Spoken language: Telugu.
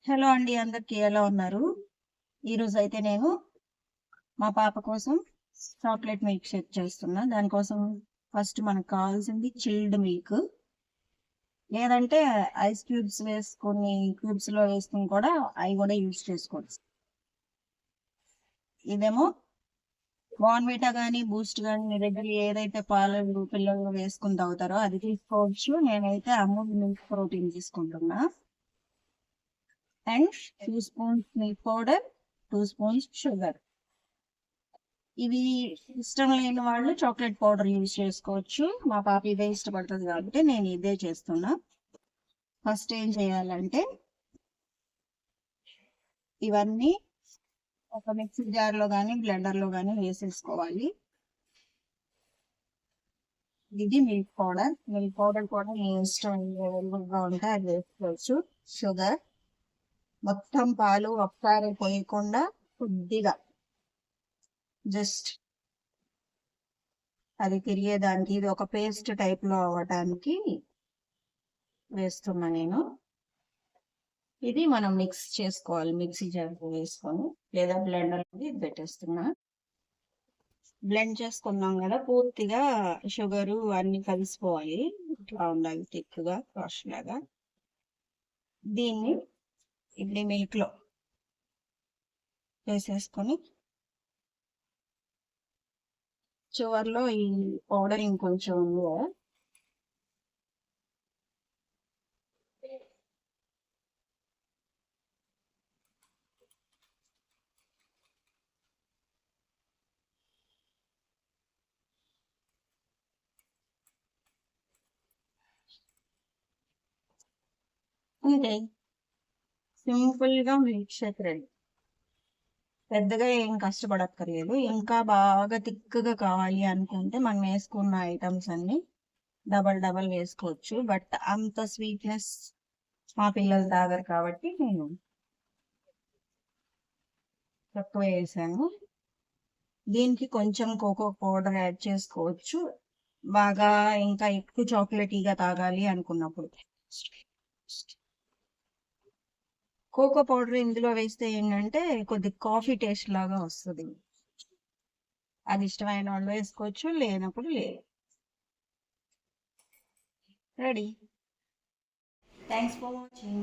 హలో అండి, అందరికి ఎలా ఉన్నారు? ఈరోజు అయితే నేను మా పాప కోసం చాక్లెట్ మిల్క్ షేక్ చేస్తున్నా. దానికోసం ఫస్ట్ మనకు కావాల్సింది చిల్డ్ మిల్క్, లేదంటే ఐస్ క్యూబ్స్ వేసుకొని క్యూబ్స్ లో వేసుకుని కూడా అవి కూడా యూజ్ చేసుకోవచ్చు. ఇదేమో బార్న్విటా కానీ బూస్ట్ కానీ మీ దగ్గర ఏదైతే పాలు పిల్లలు వేసుకుని తాగుతారో అది తీసుకోవచ్చు. నేనైతే అమూల్ మిల్క్ ప్రోటీన్ తీసుకుంటున్నా. And 2 spoons milk powder, 2 spoons sugar. ఇవి ఇష్టం లేని వాళ్ళు చాక్లెట్ పౌడర్ యూజ్ చేసుకోవచ్చు. మా పాప ఇదే ఇష్టపడుతుంది కాబట్టి నేను ఇదే చేస్తున్నా. ఫస్ట్ ఏం చేయాలంటే ఇవన్నీ ఒక మిక్సీ జార్ లో కానీ బ్లెండర్ లో కానీ వేసేసుకోవాలి. ఇది మిల్క్ పౌడర్. మిల్క్ పౌడర్ కూడా మీ ఇష్టం అవైలబుల్గా ఉంటే అది వేసుకోవచ్చు. షుగర్ మొత్తం పాలు ఒకసారి పోయకుండా కొద్దిగా జస్ట్ అది తిరిగేదానికి, ఇది ఒక పేస్ట్ టైప్ లో అవ్వటానికి వేస్తున్నా నేను. ఇది మనం మిక్స్ చేసుకోవాలి. మిక్సీ జార్ వేసుకొని లేదా బ్లెండర్ ఇది పెట్టేస్తున్నా. బ్లెండ్ చేసుకున్నాం కదా, పూర్తిగా షుగరు అన్ని కలిసిపోవాలి. ఇట్లా ఉండాలి థిక్గా వాష్ లాగా. దీన్ని ఇడ్లీ మిల్క్ లో వేసేసుకొని చివర్లో ఈ పౌడర్ ఇంకొంచెం ఉంది కదా, అంతే. సింపుల్ గా మిల్క్ షేక్ రెడీ. పెద్దగా ఏం కష్టపడక్కర్లేదు. ఇంకా బాగా థిక్గా కావాలి అనుకుంటే మనం వేసుకున్న ఐటమ్స్ అన్ని డబల్ డబల్ వేసుకోవచ్చు. బట్ అంత స్వీట్నెస్ మా పిల్లలు తాగరు కాబట్టి నేను తక్కువ వేసాను. దీనికి కొంచెం కోకో పౌడర్ యాడ్ చేసుకోవచ్చు, బాగా ఇంకా ఎక్కువ చాక్లెటీగా తాగాలి అనుకున్నప్పుడు. కోకో పౌడర్ ఇందులో వేస్తే ఏంటంటే కొద్ది కాఫీ టేస్ట్ లాగా వస్తుంది. అది ఇష్టమైన వాళ్ళు వేసుకోవచ్చు, లేనప్పుడు లేదు. రెడీ. Thanks for watching.